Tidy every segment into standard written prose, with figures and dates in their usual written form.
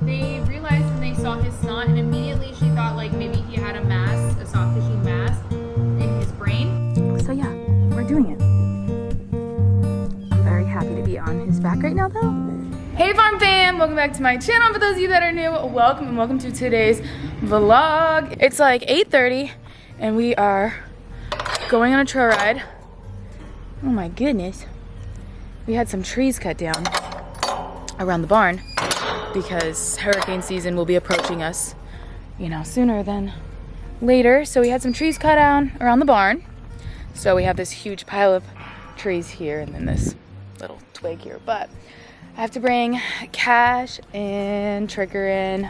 They realized when they saw his snot, and immediately she thought like maybe he had a mass, a soft tissue mass in his brain. So yeah, we're doing it. I'm very happy to be on his back right now though. Hey farm fam, welcome back to my channel. For those of you that are new, welcome and welcome to today's vlog. It's like 8:30 and we are going on a trail ride. Oh my goodness. We had some trees cut down around the barn because hurricane season will be approaching us, you know, sooner than later. So we had some trees cut down around the barn. So we have this huge pile of trees here and then this little twig here. But I have to bring Cash and Trigger in.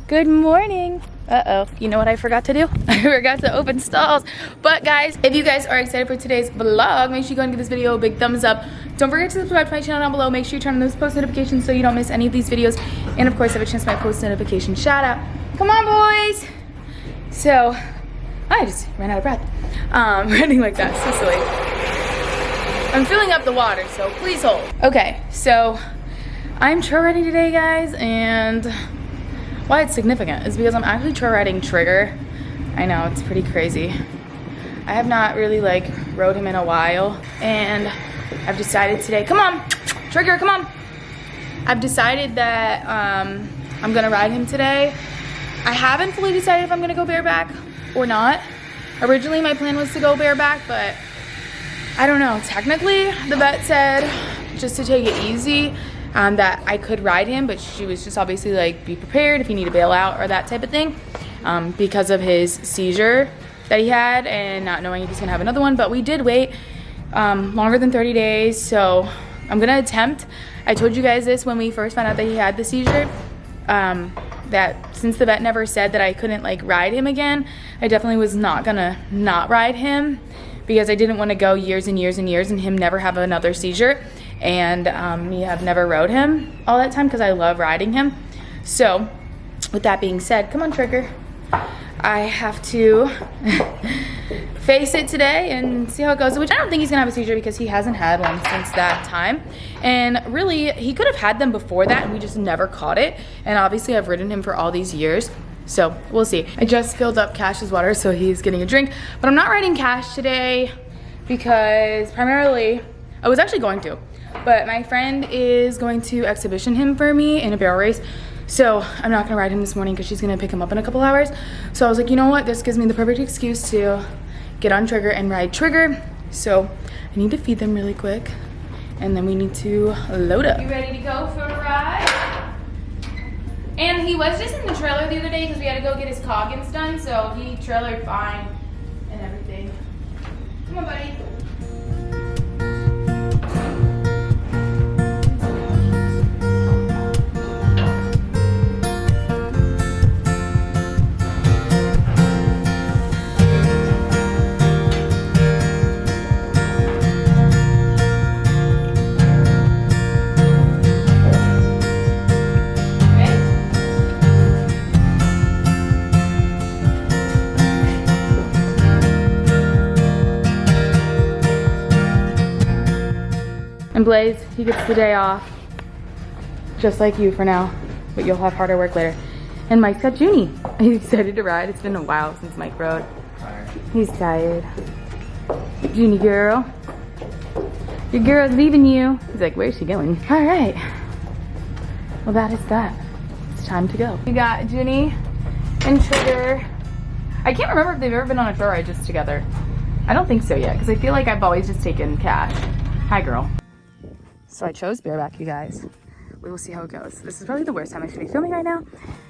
Good morning. Uh-oh, you know what I forgot to do? I forgot to open stalls. But guys, if you guys are excited for today's vlog, make sure you go and give this video a big thumbs up. Don't forget to subscribe to my channel down below. Make sure you turn on those post notifications so you don't miss any of these videos. And of course, have a chance to my post notification shout out. Come on, boys. So, I just ran out of breath. Running like that, so silly. I'm filling up the water, so please hold. Okay, so I'm trail riding today, guys, and why it's significant is because I'm actually trail riding Trigger. I know, it's pretty crazy. I have not really like rode him in a while, and I've decided today, come on, Trigger, come on. I've decided that I'm gonna ride him today. I haven't fully decided if I'm gonna go bareback or not. Originally my plan was to go bareback, but I don't know. Technically, the vet said just to take it easy, that I could ride him, but she was just obviously like, be prepared if you need to bail out or that type of thing, because of his seizure that he had and not knowing if he's gonna have another one. But we did wait longer than 30 days, so I'm gonna attempt. I told you guys this when we first found out that he had the seizure, that since the vet never said that I couldn't like ride him again, I definitely was not gonna not ride him because I didn't want to go years and years and years and him never have another seizure, and me have never rode him all that time because I love riding him. So with that being said, come on Trigger, I have to face it today and see how it goes, which I don't think he's gonna have a seizure because he hasn't had one since that time. And really, he could have had them before that and we just never caught it. And obviously I've ridden him for all these years, so we'll see. I just filled up Cash's water, so he's getting a drink, but I'm not riding Cash today because primarily, I was actually going to, but my friend is going to exhibition him for me in a barrel race. So I'm not gonna ride him this morning because she's gonna pick him up in a couple hours. So I was like, you know what? This gives me the perfect excuse to get on Trigger and ride Trigger. So I need to feed them really quick and then we need to load up. You ready to go for a ride? And he was just in the trailer the other day because we had to go get his coggins done. So he trailered fine and everything. Come on, buddy. And Blaze, he gets the day off, just like you for now, but you'll have harder work later. And Mike's got Junie. He's excited to ride. It's been a while since Mike rode. He's tired. Junie girl. Your girl's leaving you. He's like, where's she going? All right. Well, that is that. It's time to go. We got Junie and Trigger. I can't remember if they've ever been on a trail ride just together. I don't think so yet, because I feel like I've always just taken Cash. Hi, girl. So I chose bareback, you guys. We will see how it goes. This is probably the worst time I should be filming right now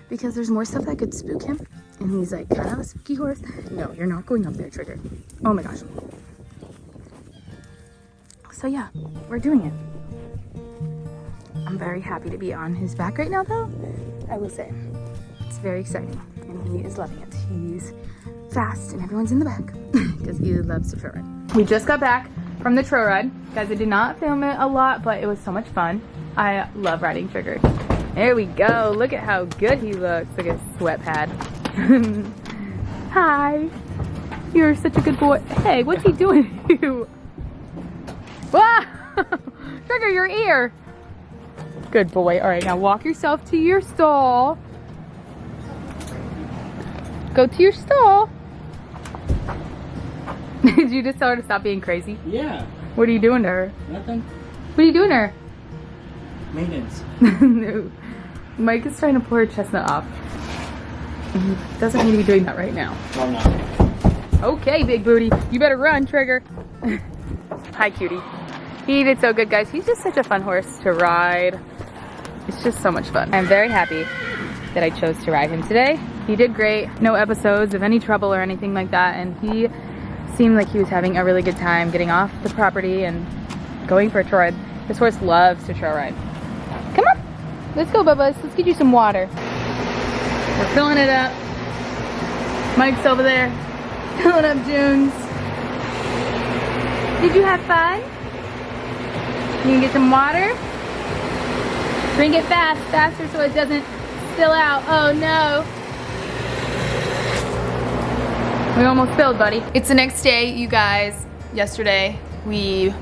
because there's more stuff that could spook him. And he's like kind of a spooky horse. No, you're not going up there, Trigger. Oh my gosh. So yeah, we're doing it. I'm very happy to be on his back right now though, I will say. It's very exciting and he is loving it. He's fast and everyone's in the back because he loves to trail ride. We just got back from the trail ride. Guys, I did not film it a lot, but it was so much fun. I love riding Trigger. There we go. Look at how good he looks. Look at his sweat pad. Hi. You're such a good boy. Hey, what's he doing to you? Ah! Trigger, your ear. Good boy. All right, now walk yourself to your stall. Go to your stall. Did you just tell her to stop being crazy? Yeah. What are you doing to her? Nothing. What are you doing to her? Maintenance. No. Mike is trying to pull her chestnut off. He doesn't need to be doing that right now. Oh, no. Okay, big booty. You better run, Trigger. Hi, cutie. He did so good, guys. He's just such a fun horse to ride. It's just so much fun. I'm very happy that I chose to ride him today. He did great. No episodes of any trouble or anything like that. And he seemed like he was having a really good time getting off the property and going for a trail ride. This horse loves to trail ride. Come on. Let's go, Bubba. Let's get you some water. We're filling it up. Mike's over there filling up June's. Did you have fun? You can get some water? Drink it fast, faster so it doesn't spill out. Oh no. We almost spilled, buddy. It's the next day, you guys. Yesterday, we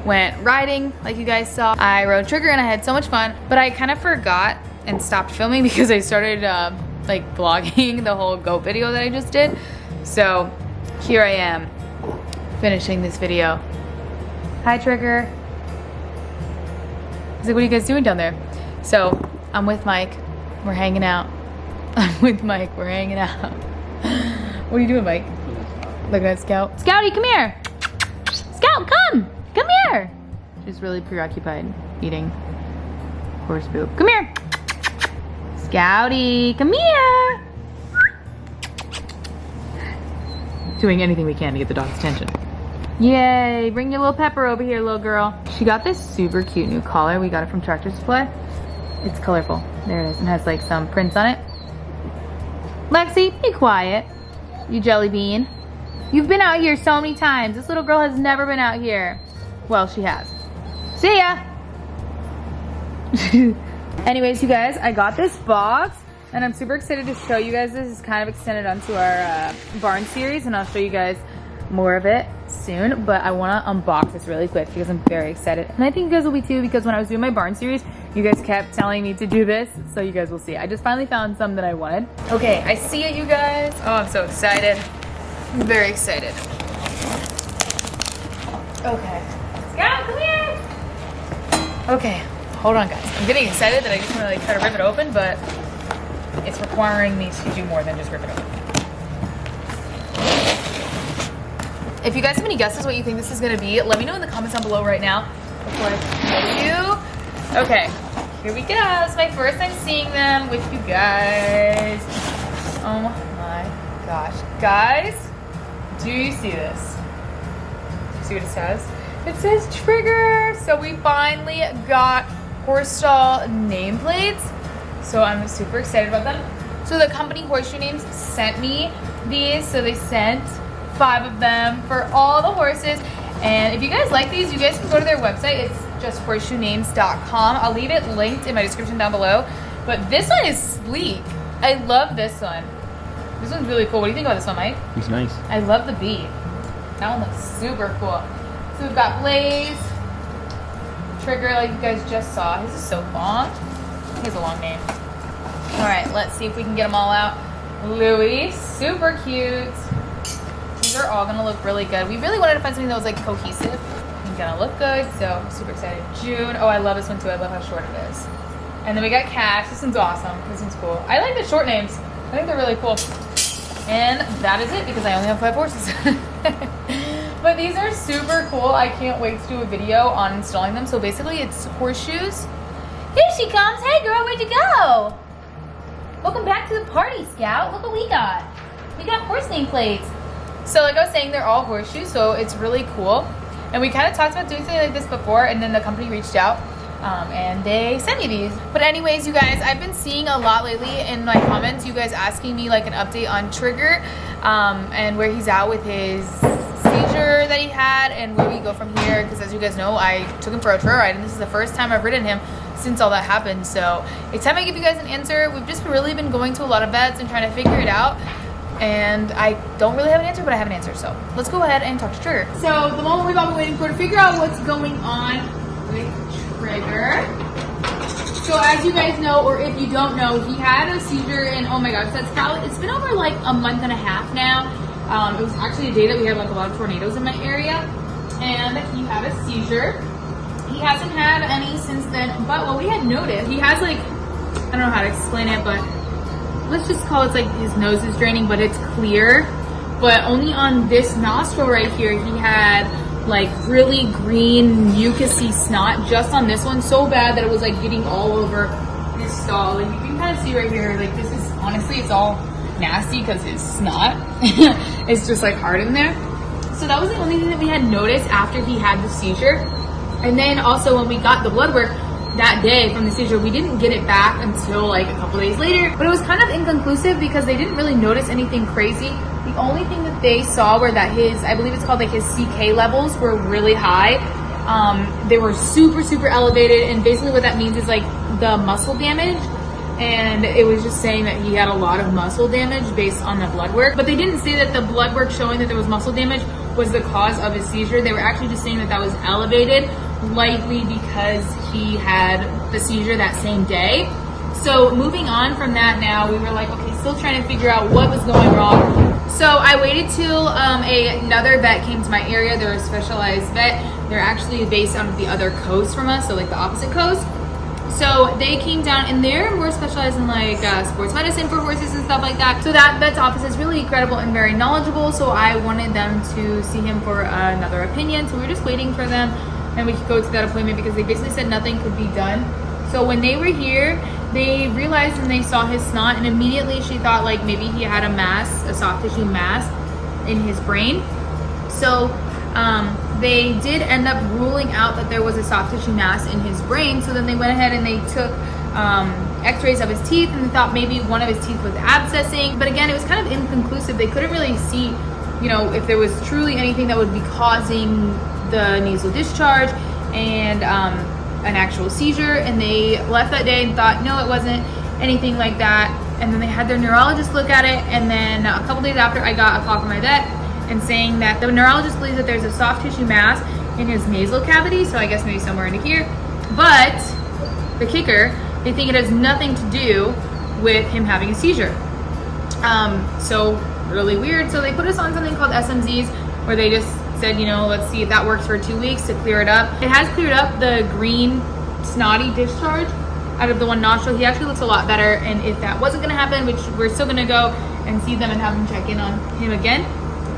went riding, like you guys saw. I rode Trigger and I had so much fun, but I kind of forgot and stopped filming because I started like vlogging the whole goat video that I just did. So here I am, finishing this video. Hi, Trigger. He's like, what are you guys doing down there? So I'm with Mike. We're hanging out. I'm with Mike. We're hanging out. What are you doing, Mike? Looking at Scout. Scouty, come here. Scout, come. Come here. She's really preoccupied eating horse poop. Come here. Scouty, come here. Doing anything we can to get the dog's attention. Yay, bring your little Pepper over here, little girl. She got this super cute new collar. We got it from Tractor Supply. It's colorful. There it is. And has like some prints on it. Lexi, be quiet. You jelly bean. You've been out here so many times. This little girl has never been out here. Well, she has. See ya. Anyways, you guys, I got this box and I'm super excited to show you guys. This is kind of extended onto our barn series and I'll show you guys more of it soon, but I want to unbox this really quick because I'm very excited. And I think you guys will be too, because when I was doing my barn series, you guys kept telling me to do this, so you guys will see. I just finally found some that I wanted. Okay, I see it, you guys. Oh, I'm so excited. I'm very excited. Okay. Scout, come here! Okay, hold on, guys. I'm getting excited that I just want to like try to rip it open, but it's requiring me to do more than just rip it open. If you guys have any guesses what you think this is gonna be, let me know in the comments down below right now before I show you. Okay, here we go. It's my first time seeing them with you guys. Oh my gosh. Guys, do you see this? Do you see what it says? It says Trigger. So we finally got horse stall nameplates. So I'm super excited about them. So the company Horseshoe Names sent me these. So they sent 5 of them for all the horses. And if you guys like these, you guys can go to their website. It's just horseshoenames.com. I'll leave it linked in my description down below. But this one is sleek. I love this one. This one's really cool. What do you think about this one, Mike? It's nice. I love the bee. That one looks super cool. So we've got Blaze, Trigger, like you guys just saw. His is so long. He has a long name. All right, let's see if we can get them all out. Louie, super cute. These are all gonna look really good. We really wanted to find something that was like cohesive and gonna look good, so I'm super excited. June, oh, I love this one too. I love how short it is. And then we got Cash. This one's awesome. This one's cool. I like the short names. I think they're really cool. And that is it because I only have 5 horses. But these are super cool. I can't wait to do a video on installing them. So basically it's horseshoes. Here she comes. Hey girl, where'd you go? Welcome back to the party, Scout. Look what we got. We got horse name plates. So like I was saying, they're all horseshoes, so it's really cool. And we kind of talked about doing something like this before, and then the company reached out and they sent me these. But anyways, you guys, I've been seeing a lot lately in my comments, you guys asking me like an update on Trigger and where he's at with his seizure that he had and where we go from here. Because as you guys know, I took him for a trail ride, and this is the first time I've ridden him since all that happened. So it's time I give you guys an answer. We've just really been going to a lot of vets and trying to figure it out. And I don't really have an answer, but I have an answer. So let's go ahead and talk to Trigger. So the moment we've all been waiting for to figure out what's going on with Trigger. So as you guys know, or if you don't know, he had a seizure, and oh my gosh, it's been over like a month and a half now. It was actually a day that we had like a lot of tornadoes in my area, and he had a seizure. He hasn't had any since then, but what we had noticed, he has like, I don't know how to explain it, but let's just call it like his nose is draining, but it's clear. But only on this nostril right here, he had like really green mucousy snot just on this one, so bad that it was like getting all over his stall. And you can kind of see right here, like this is honestly, it's all nasty because his snot is just like hard in there. So that was the only thing that we had noticed after he had the seizure. And then also when we got the blood work that day from the seizure, we didn't get it back until like a couple days later, but it was kind of inconclusive because they didn't really notice anything crazy. The only thing that they saw were that his, I believe it's called like his CK levels were really high. They were super, super elevated. And basically what that means is like the muscle damage. And it was just saying that he had a lot of muscle damage based on the blood work. But they didn't say that the blood work showing that there was muscle damage was the cause of his seizure. They were actually just saying that that was elevated, likely because he had the seizure that same day. So moving on from that now, we were like, okay, still trying to figure out what was going wrong. So I waited till another vet came to my area. They're a specialized vet. They're actually based on the other coast from us, so like the opposite coast. So they came down and they're more specialized in like sports medicine for horses and stuff like that. So that vet's office is really credible and very knowledgeable. So I wanted them to see him for another opinion. So we were just waiting for them and we could go to that appointment because they basically said nothing could be done. So when they were here, they realized and they saw his snot, and immediately she thought like maybe he had a mass, a soft tissue mass in his brain. So they did end up ruling out that there was a soft tissue mass in his brain. So then they went ahead and they took x-rays of his teeth, and they thought maybe one of his teeth was abscessing. But again, it was kind of inconclusive. They couldn't really see, you know, if there was truly anything that would be causing the nasal discharge and an actual seizure. And they left that day and thought, no, it wasn't anything like that. And then they had their neurologist look at it. And then a couple days after, I got a call from my vet and saying that the neurologist believes that there's a soft tissue mass in his nasal cavity, so I guess maybe somewhere into here. But the kicker, they think it has nothing to do with him having a seizure. So really weird. So they put us on something called SMZs, where they just said, you know, let's see if that works for 2 weeks to clear it up. It has cleared up the green snotty discharge out of the one nostril. He actually looks a lot better. And if that wasn't gonna happen, which we're still gonna go and see them and have them check in on him again.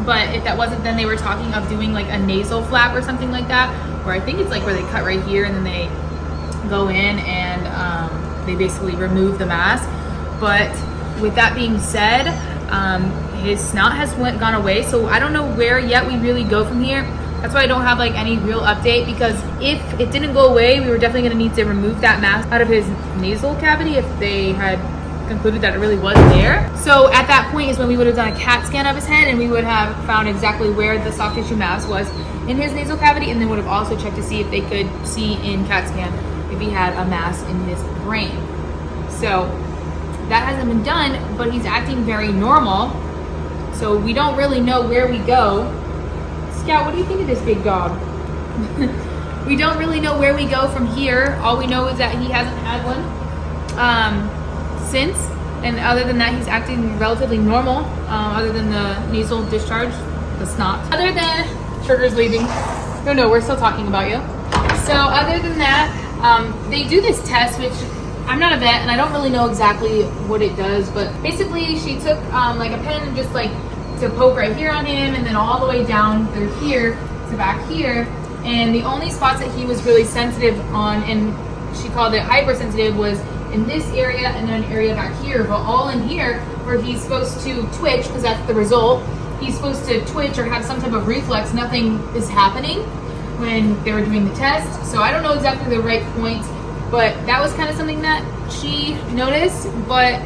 But if that wasn't, then they were talking of doing like a nasal flap or something like that, where I think it's like where they cut right here and then they go in and they basically remove the mass. But with that being said, his snot has gone away, so I don't know where yet we really go from here. That's why I don't have like any real update, because if it didn't go away, we were definitely going to need to remove that mass out of his nasal cavity if they had concluded that it really was there. So at that point is when we would have done a CAT scan of his head, and we would have found exactly where the soft tissue mass was in his nasal cavity, and then would have also checked to see if they could see in CAT scan if he had a mass in his brain. So that hasn't been done, but he's acting very normal. So we don't really know where we go. Scout, what do you think of this big dog? We don't really know where we go from here. All we know is that he hasn't had one since, and other than that, he's acting relatively normal, other than the nasal discharge, the snot. Other than Sugar's leaving. No, we're still talking about you. So other than that, they do this test, which I'm not a vet and I don't really know exactly what it does, but basically she took like a pen and just like to poke right here on him, and then all the way down through here to back here, and the only spots that he was really sensitive on, and she called it hypersensitive, was in this area and then an area back here. But all in here where he's supposed to twitch, because that's the result, he's supposed to twitch or have some type of reflex, nothing is happening when they were doing the test. So I don't know exactly the right point, but that was kind of something that she noticed. But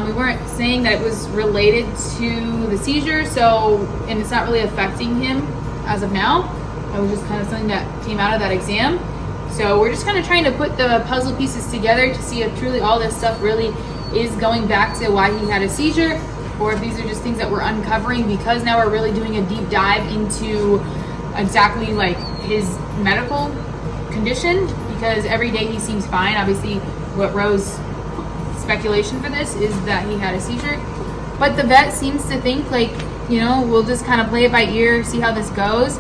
we weren't saying that it was related to the seizure, so, and it's not really affecting him as of now. It was just kind of something that came out of that exam. So we're just kind of trying to put the puzzle pieces together to see if truly all this stuff really is going back to why he had a seizure, or if these are just things that we're uncovering because now we're really doing a deep dive into exactly like his medical condition, because every day he seems fine. Obviously what Rose speculation for this is that he had a seizure, but the vet seems to think like, you know, we'll just kind of play it by ear, see how this goes,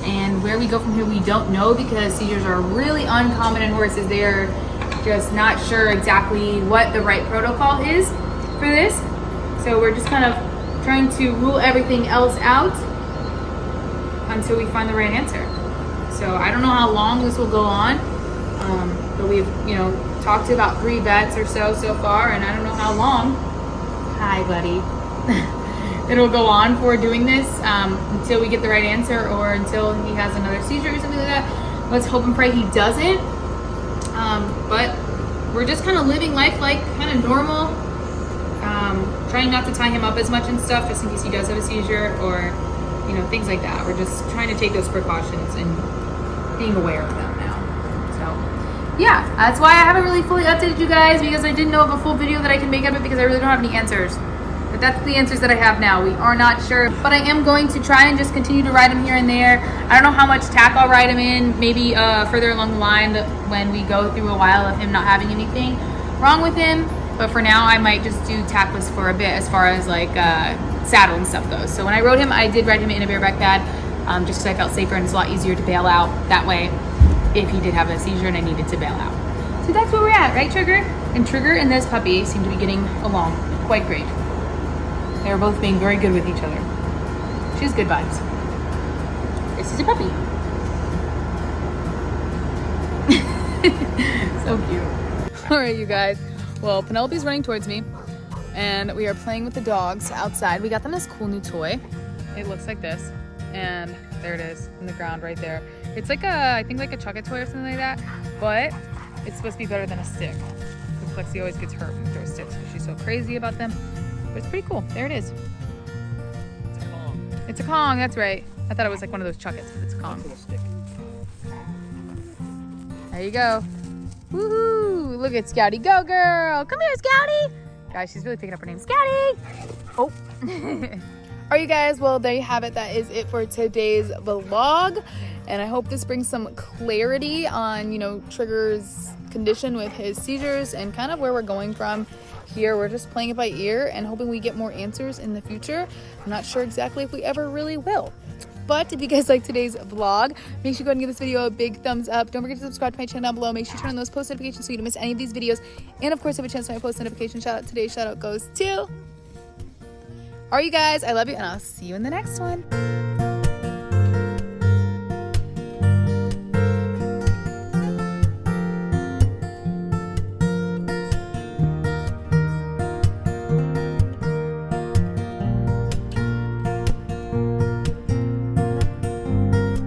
and where we go from here we don't know, because seizures are really uncommon in horses. They're just not sure exactly what the right protocol is for this, so we're just kind of trying to rule everything else out until we find the right answer. So I don't know how long this will go on, but we've, you know, talked to about 3 vets or so far, and I don't know how long. Hi, buddy. It'll go on for doing this until we get the right answer, or until he has another seizure or something like that. Let's hope and pray he doesn't. But we're just kind of living life like kind of normal, trying not to tie him up as much and stuff, just in case he does have a seizure, or, you know, things like that. We're just trying to take those precautions and being aware of them now. So yeah, that's why I haven't really fully updated you guys, because I didn't know of a full video that I can make of it, because I really don't have any answers. But that's the answers that I have now. We are not sure, but I am going to try and just continue to ride him here and there. I don't know how much tack I'll ride him in, maybe further along the line when we go through a while of him not having anything wrong with him. But for now, I might just do tackless for a bit as far as like saddle and stuff goes. So when I rode him, I did ride him in a bareback pad, just because I felt safer, and it's a lot easier to bail out that way if he did have a seizure and I needed to bail out. So that's where we're at, right, Trigger? And Trigger and this puppy seem to be getting along quite great. They're both being very good with each other. She has good vibes. This is a puppy. So cute. All right, you guys. Well, Penelope's running towards me, and we are playing with the dogs outside. We got them this cool new toy. It looks like this, and there it is in the ground right there. It's like I think like a chocolate toy or something like that, but it's supposed to be better than a stick. Because Lexi always gets hurt when we throw sticks because she's so crazy about them. But it's pretty cool. There it is. It's a Kong. It's a Kong, that's right. I thought it was like one of those chuckets, but it's a Kong. Little stick. There you go. Woohoo! Look at Scouty. Go, girl! Come here, Scouty! Guys, she's really picking up her name. Scouty! Oh. All right, you guys. Well, there you have it. That is it for today's vlog. And I hope this brings some clarity on, you know, Trigger's condition with his seizures and kind of where we're going from here. We're just playing it by ear and hoping we get more answers in the future. I'm not sure exactly if we ever really will. But if you guys like today's vlog, make sure you go ahead and give this video a big thumbs up. Don't forget to subscribe to my channel down below. Make sure you turn on those post notifications so you don't miss any of these videos. And of course, have a chance for my post notification shout out. Today's shout out goes to... All right, you guys, I love you, and I'll see you in the next one.